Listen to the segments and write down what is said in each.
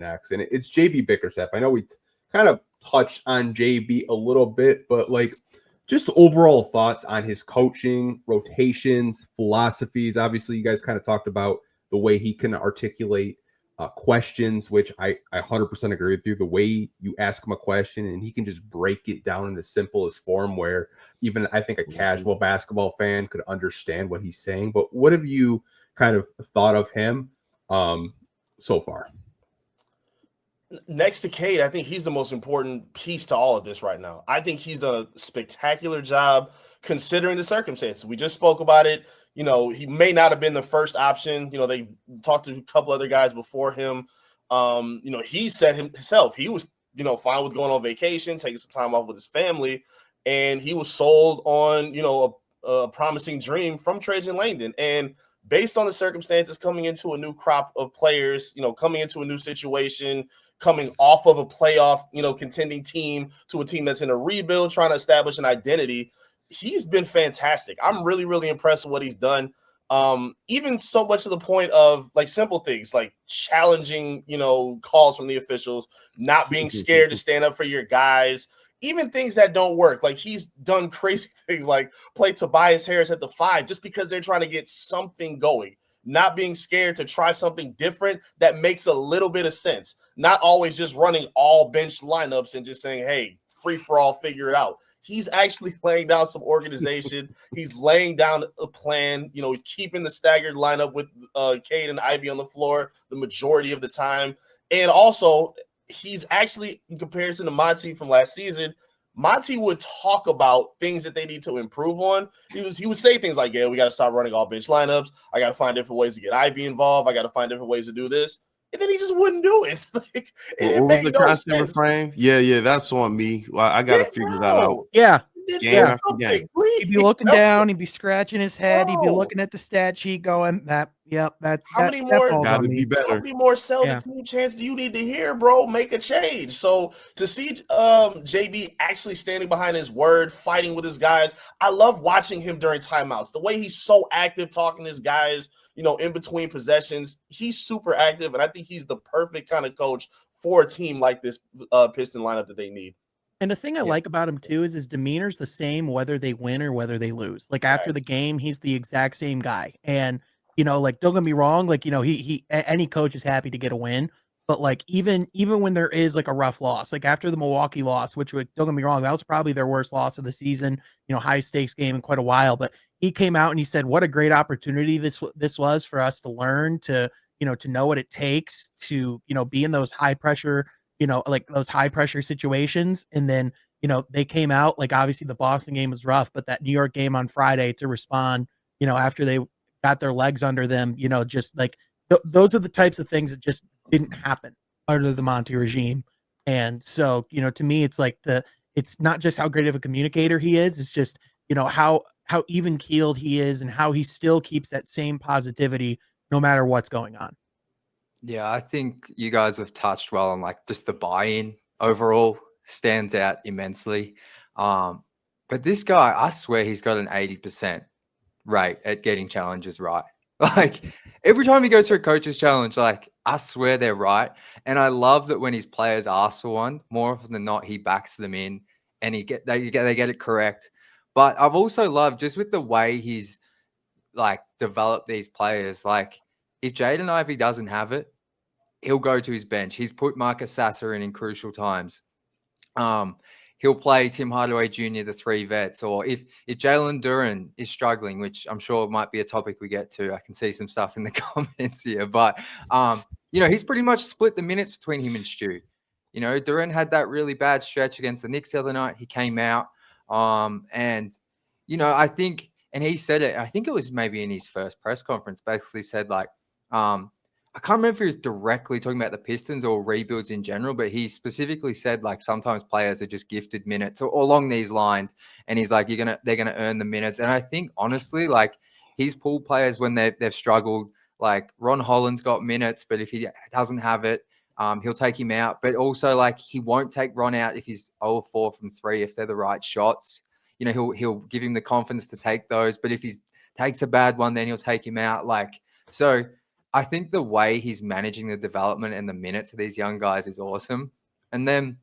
next, and it's JB Bickerstaff. I know we kind of touched on JB a little bit, but like just overall thoughts on his coaching, rotations, philosophies. Obviously, you guys kind of talked about the way he can articulate questions, which I 100% agree with you. The way you ask him a question and he can just break it down in the simplest form where even I think a casual basketball fan could understand what he's saying. But what have you kind of thought of him so far? Next to Cade, I think he's the most important piece to all of this right now. I think he's done a spectacular job considering the circumstances. We just spoke about it. You know, he may not have been the first option. You know, they talked to a couple other guys before him. You know, he said himself, he was, you know, fine with going on vacation, taking some time off with his family. And he was sold on, you know, a promising dream from Trajan Langdon. And based on the circumstances, coming into a new crop of players, you know, coming into a new situation, coming off of a playoff, you know, contending team to a team that's in a rebuild, trying to establish an identity. He's been fantastic. I'm really, really impressed with what he's done. Even so much to the point of like simple things like challenging, you know, calls from the officials, not being scared to stand up for your guys, even things that don't work. Like he's done crazy things like play Tobias Harris at the 5 just because they're trying to get something going, not being scared to try something different that makes a little bit of sense. Not always just running all bench lineups and just saying, hey, free for all, figure it out. He's actually laying down some organization. He's laying down a plan. You know, he's keeping the staggered lineup with Jaden Ivey on the floor the majority of the time. And also, he's actually, in comparison to Monty from last season, Monty would talk about things that they need to improve on. He would say things like, yeah, we got to stop running all bench lineups. I got to find different ways to get Ivy involved. I got to find different ways to do this. And then he just wouldn't do it. Like, what was the constant refrain? Yeah, that's on me. Well, I got to figure that out. Yeah. Game after game. He'd be looking down. He'd be scratching his head. He'd be looking at the stat sheet going, how many more sell the team chance do you need to hear, bro? Make a change. So to see JB actually standing behind his word, fighting with his guys, I love watching him during timeouts. The way he's so active talking to his guys, you know, in between possessions, he's super active, and I think he's the perfect kind of coach for a team like this Piston lineup that they need. And the thing I like about him too is his demeanor's the same whether they win or whether they lose. Like after the game, he's the exact same guy. And you know, like don't get me wrong, like you know, he any coach is happy to get a win, but like even when there is like a rough loss, like after the Milwaukee loss, which don't get me wrong, that was probably their worst loss of the season, you know, high stakes game in quite a while, but he came out and he said, what a great opportunity this was for us to learn, to, you know, to know what it takes to, you know, be in those high pressure, you know, like those high pressure situations. And then, you know, they came out, like obviously the Boston game was rough, but that New York game on Friday to respond, you know, after they got their legs under them, you know, just like those are the types of things that just didn't happen under the Monty regime. And so, you know, to me, it's like it's not just how great of a communicator he is. It's just, you know, how even keeled he is and how he still keeps that same positivity no matter what's going on. Yeah, I think you guys have touched well on like just the buy-in overall stands out immensely. But this guy, I swear he's got an 80% rate at getting challenges right. Like every time he goes for a coach's challenge, like I swear they're right. And I love that when his players ask for one, more often than not, he backs them in and they get it correct. But I've also loved just with the way he's like developed these players, like if Jaden Ivey doesn't have it, he'll go to his bench. He's put Marcus Sasser in crucial times. He'll play Tim Hardaway Jr., the 3 vets, or if Jalen Duren is struggling, which I'm sure might be a topic we get to. I can see some stuff in the comments here, but you know, he's pretty much split the minutes between him and Stu. You know, Duren had that really bad stretch against the Knicks the other night. He came out, and you know, I think, and he said it. I think it was maybe in his first press conference. Basically said like, I can't remember if he was directly talking about the Pistons or rebuilds in general, but he specifically said like sometimes players are just gifted minutes or along these lines. And he's like, they're gonna earn the minutes. And I think honestly, like he's pulled players when they've struggled. Like Ron Holland's got minutes, but if he doesn't have it, he'll take him out. But also like he won't take Ron out if he's 0-4 from 3 if they're the right shots. You know, he'll give him the confidence to take those. But if he takes a bad one, then he'll take him out. Like so. I think the way he's managing the development and the minutes of these young guys is awesome. And then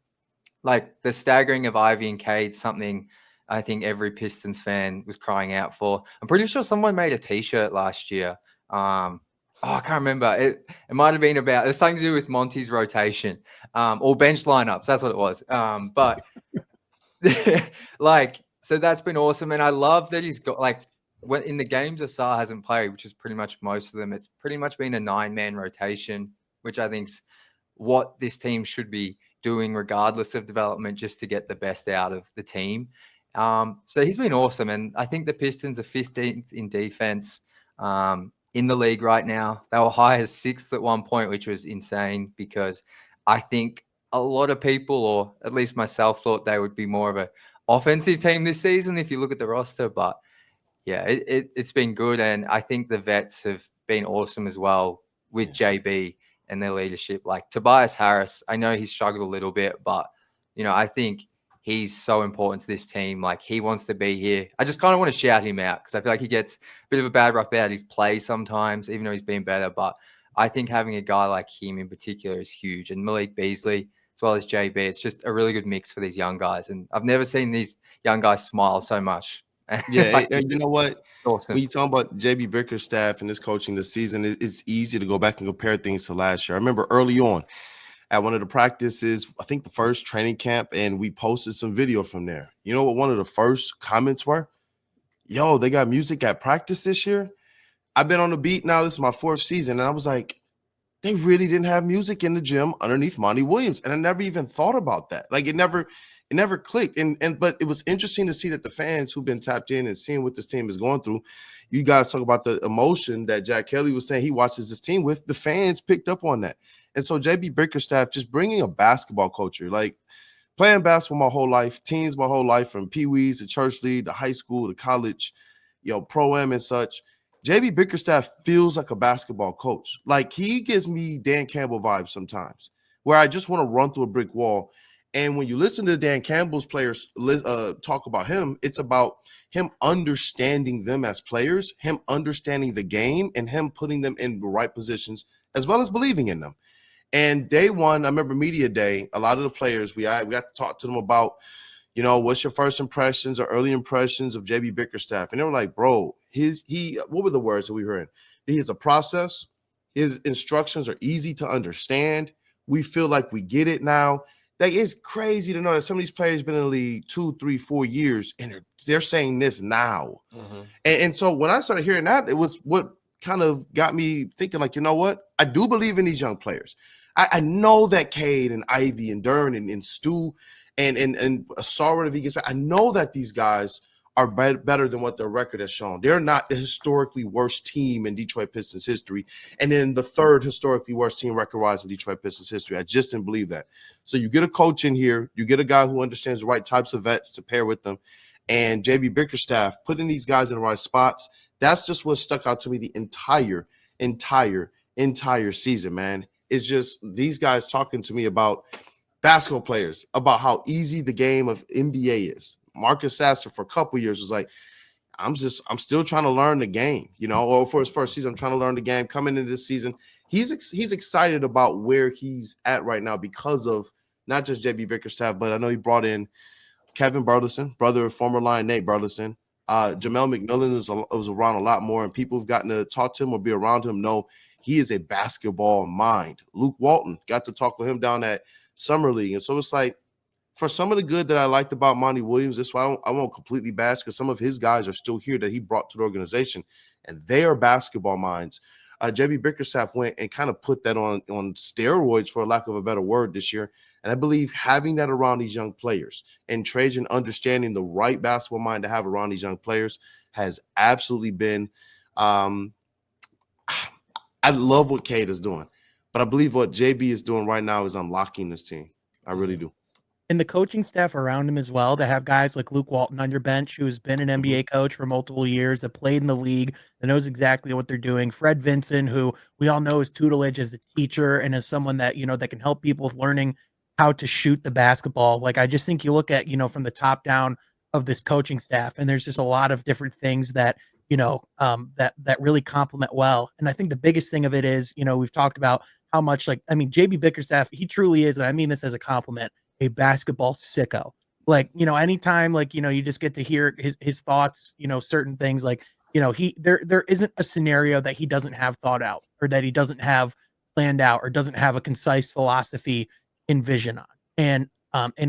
like the staggering of Ivy and Cade, something I think every Pistons fan was crying out for. I'm pretty sure someone made a t-shirt last year. I can't remember. It might have been about, there's something to do with Monty's rotation, or bench lineups. That's what it was. But like, so that's been awesome. And I love that he's got like, when in the games Asar hasn't played, which is pretty much most of them, it's pretty much been a 9-man rotation, which I think's what this team should be doing regardless of development, just to get the best out of the team. So he's been awesome. And I think the Pistons are 15th in defense in the league right now. They were high as 6th at one point, which was insane because I think a lot of people, or at least myself, thought they would be more of an offensive team this season if you look at the roster. But yeah, it's been good. And I think the vets have been awesome as well with JB and their leadership. Like Tobias Harris, I know he's struggled a little bit, but, you know, I think he's so important to this team. Like he wants to be here. I just kind of want to shout him out because I feel like he gets a bit of a bad rap out his play sometimes, even though he's been better. But I think having a guy like him in particular is huge. And Malik Beasley, as well as JB, it's just a really good mix for these young guys. And I've never seen these young guys smile so much. Yeah, Like, and you know what? awesome. When you talk about JB Bickerstaff and his coaching this season, it's easy to go back and compare things to last year. I remember early on at one of the practices, I think the first training camp, and we posted some video from there. You know what one of the first comments were? Yo, they got music at practice this year? I've been on the beat now. This is my 4th season, and I was like, they really didn't have music in the gym underneath Monty Williams. And I never even thought about that. Like it never clicked. But it was interesting to see that the fans who've been tapped in and seeing what this team is going through, you guys talk about the emotion that Jack Kelly was saying he watches this team with, the fans picked up on that. And so JB Bickerstaff just bringing a basketball culture, like playing basketball my whole life, teams my whole life, from Pee-wees to church league to high school to college, you know, pro-am and such. JB Bickerstaff feels like a basketball coach. Like he gives me Dan Campbell vibes sometimes, where I just want to run through a brick wall. And when you listen to Dan Campbell's players talk about him, it's about him understanding them as players, him understanding the game, and him putting them in the right positions, as well as believing in them. And day one, I remember media day, a lot of the players, we got to talk to them about, you know, what's your first impressions or early impressions of JB Bickerstaff? And they were like, bro, what were the words that we heard? He has a process. His instructions are easy to understand. We feel like we get it now. Like, it's crazy to know that some of these players been in the league 2, 3, 4 years, and they're saying this now. Mm-hmm. And so when I started hearing that, it was what kind of got me thinking, like, you know what? I do believe in these young players. I know that Cade and Ivy and Dern and Stu and Asar, if he gets back, I know that these guys are better than what their record has shown. They're not the historically worst team in Detroit Pistons history, and then the 3rd historically worst team record-wise in Detroit Pistons history. I just didn't believe that. So you get a coach in here, you get a guy who understands the right types of vets to pair with them, and JB Bickerstaff putting these guys in the right spots. That's just what stuck out to me the entire season, man. It's just these guys talking to me about basketball players, about how easy the game of NBA is. Marcus Sasser for a couple years was like, I'm still trying to learn the game, you know, or for his first season, I'm trying to learn the game. Coming into this season, he's excited about where he's at right now because of not just JB Bickerstaff, but I know he brought in Kevin Burleson, brother of former Lion Nate Burleson. Jamel McMillan was around a lot more, and people who've gotten to talk to him or be around him know he is a basketball mind. Luke Walton, got to talk with him down at Summer League. And so it's like, for some of the good that I liked about Monty Williams, that's why I won't completely bash, because some of his guys are still here that he brought to the organization, and they are basketball minds. JB Bickerstaff went and kind of put that on steroids, for lack of a better word, this year. And I believe having that around these young players and Trajan understanding the right basketball mind to have around these young players has absolutely been I love what Cade is doing, but I believe what JB is doing right now is unlocking this team. I really do. And the coaching staff around him as well, to have guys like Luke Walton on your bench, who's been an NBA coach for multiple years, that played in the league, that knows exactly what they're doing. Fred Vinson, who we all know his tutelage as a teacher and as someone that, you know, that can help people with learning how to shoot the basketball. Like, I just think you look at, you know, from the top down of this coaching staff, and there's just a lot of different things that that really complement well. And I think the biggest thing of it is, we've talked about how much JB Bickerstaff, he truly is, and I mean this as a compliment, a basketball sicko. Anytime, you just get to hear his thoughts, certain things there isn't a scenario that he doesn't have thought out or that he doesn't have planned out or doesn't have a concise philosophy and vision on. And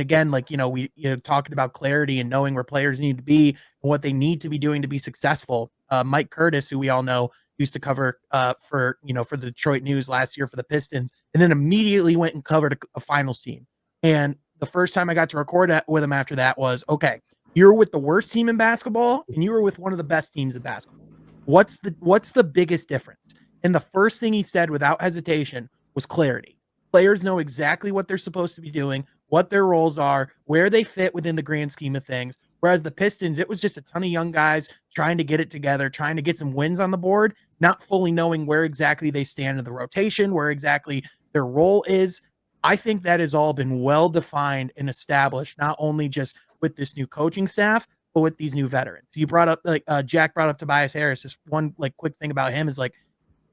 again, we talking about clarity and knowing where players need to be and what they need to be doing to be successful. Mike Curtis, who we all know used to cover for the Detroit News last year for the Pistons, and then immediately went and covered a finals team. And the first time I got to record with him after that was, okay, you're with the worst team in basketball and you were with one of the best teams in basketball. What's the biggest difference? And the first thing he said without hesitation was clarity. Players know exactly what they're supposed to be doing, what their roles are, where they fit within the grand scheme of things. Whereas the Pistons, it was just a ton of young guys trying to get it together, trying to get some wins on the board, not fully knowing where exactly they stand in the rotation, where exactly their role is. I think that has all been well defined and established, not only just with this new coaching staff, but with these new veterans. You brought up Jack brought up Tobias Harris. Just one quick thing about him is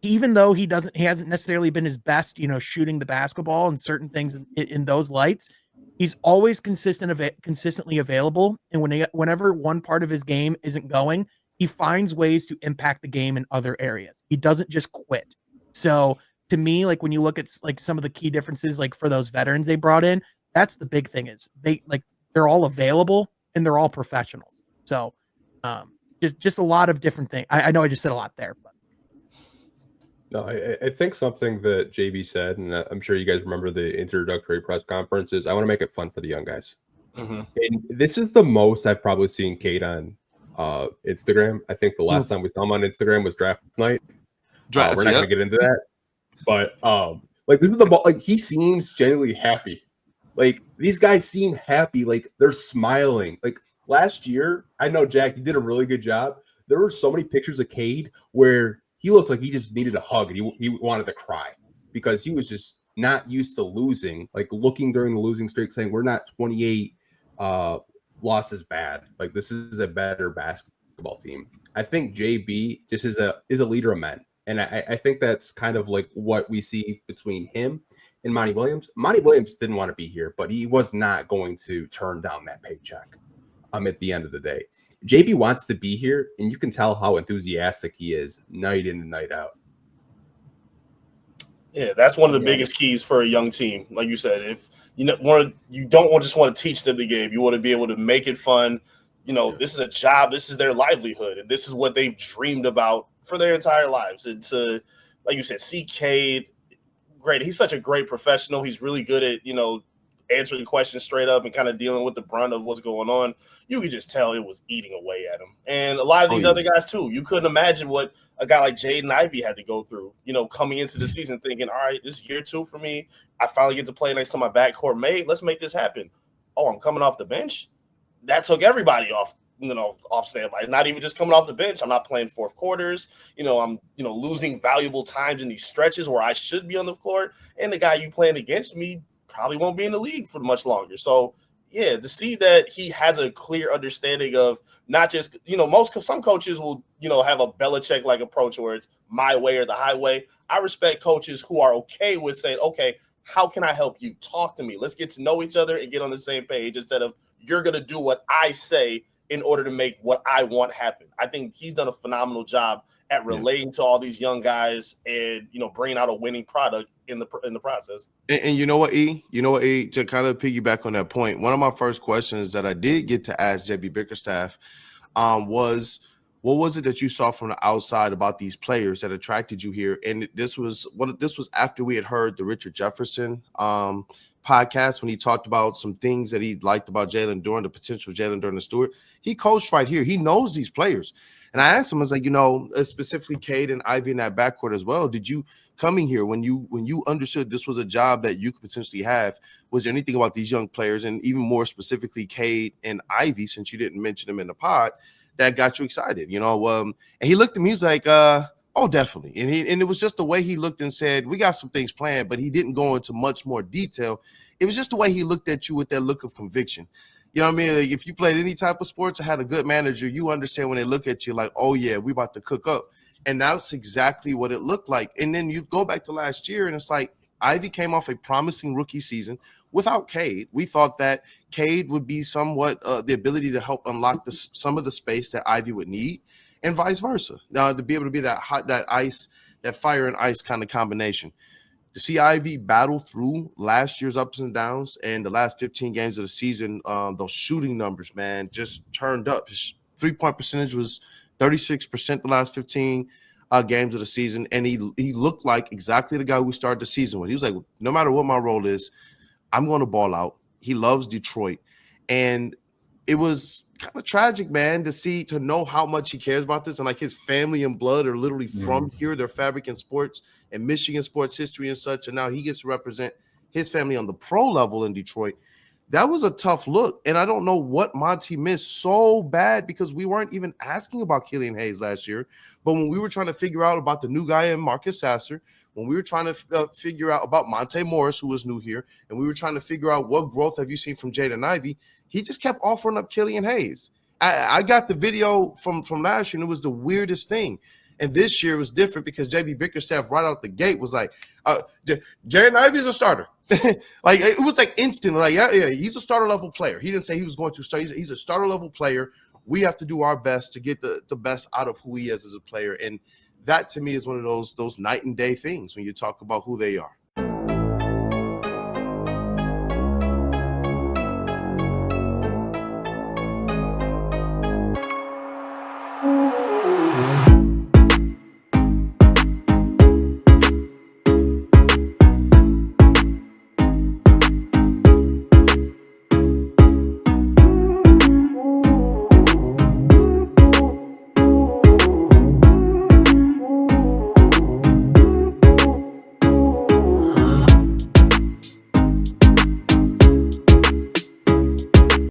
even though he hasn't necessarily been his best, shooting the basketball and certain things in those lights, he's always consistently available. And whenever one part of his game isn't going, he finds ways to impact the game in other areas. He doesn't just quit. So to me, when you look at some of the key differences, for those veterans they brought in, that's the big thing is they're all available and they're all professionals. So just a lot of different things. I know I just said a lot there, but. No, I think something that JB said, and I'm sure you guys remember the introductory press conferences, I want to make it fun for the young guys. Mm-hmm. And this is the most I've probably seen Cade on Instagram. I think the last time we saw him on Instagram was draft night. We're not going to get into that. But this is the he seems genuinely happy. These guys seem happy. They're smiling. Last year, I know Jack, you did a really good job. There were so many pictures of Cade where he looked like he just needed a hug and he wanted to cry because he was just not used to losing. Looking during the losing streak, saying we're not 28 losses bad. This is a better basketball team. I think JB just is a leader of men. And I think that's kind of what we see between him and Monty Williams. Monty Williams didn't want to be here, but he was not going to turn down that paycheck at the end of the day. JB wants to be here, and you can tell how enthusiastic he is night in and night out. Yeah, that's one of the biggest keys for a young team. Like you said, if you don't just want to teach them the game, you want to be able to make it fun. This is a job, this is their livelihood, and this is what they've dreamed about for their entire lives. And to, like you said, see Cade, great. He's such a great professional. He's really good at, answering questions straight up and kind of dealing with the brunt of what's going on. You could just tell it was eating away at him. And a lot of these other guys too. You couldn't imagine what a guy like Jaden Ivey had to go through, coming into the season thinking, all right, this is year 2 for me. I finally get to play next to my backcourt mate. Let's make this happen. Oh, I'm coming off the bench. That took everybody off standby. Not even just coming off the bench. I'm not playing fourth quarters. I'm, losing valuable times in these stretches where I should be on the floor. And the guy you playing against me probably won't be in the league for much longer. So, yeah, to see that he has a clear understanding of not just, some coaches will, have a Belichick-like approach where it's my way or the highway. I respect coaches who are okay with saying, okay, how can I help you? Talk to me. Let's get to know each other and get on the same page instead of you're going to do what I say in order to make what I want happen. I think he's done a phenomenal job at relating to all these young guys and, bringing out a winning product in the process. And you know what, E? To kind of piggyback on that point, one of my first questions that I did get to ask JB Bickerstaff was, what was it that you saw from the outside about these players that attracted you here? And this was after we had heard the Richard Jefferson podcast when he talked about some things that he liked about Jalen Duren, the potential Jalen Duren Stewart. He coached right here. He knows these players. And I asked him, I was like, specifically Cade and Ivy in that backcourt as well. Did you coming here when you understood this was a job that you could potentially have? Was there anything about these young players, and even more specifically Cade and Ivy, since you didn't mention them in the pod, that got you excited? And he looked at me, he was like, oh, definitely. And it was just the way he looked and said, we got some things planned, but he didn't go into much more detail. It was just the way he looked at you with that look of conviction. You know what I mean? Like, if you played any type of sports or had a good manager, you understand when they look at you like, oh, yeah, we about to cook up. And that's exactly what it looked like. And then you go back to last year, and it's like Ivy came off a promising rookie season without Cade. We thought that Cade would be somewhat the ability to help unlock some of the space that Ivy would need, and vice versa. To be able to be that fire and ice kind of combination. To see Ivy battle through last year's ups and downs and the last 15 games of the season, those shooting numbers, man, just turned up. His 3-point percentage was 36% the last 15 games of the season, and he looked like exactly the guy we started the season with. He was like, no matter what my role is, I'm going to ball out. He loves Detroit, and it was kind of tragic, man, to know how much he cares about this, and like his family and blood are literally from here. They're fabric in sports and Michigan sports history and such, and now he gets to represent his family on the pro level in Detroit. That was a tough look, and I don't know what Monty missed so bad, because we weren't even asking about Killian Hayes last year. But when we were trying to figure out about the new guy in Marcus Sasser, when we were trying to figure out about Monte Morris, who was new here, and we were trying to figure out what growth have you seen from Jaden Ivey, he just kept offering up Killian Hayes. I got the video from last year, and it was the weirdest thing. And this year was different because JB Bickerstaff right out the gate was like, Jaden Ivey's a starter. Like, it was like instant. Like, yeah, he's a starter level player. He didn't say he was going to start. He's a starter level player. We have to do our best to get the best out of who he is as a player. And that, to me, is one of those night and day things when you talk about who they are.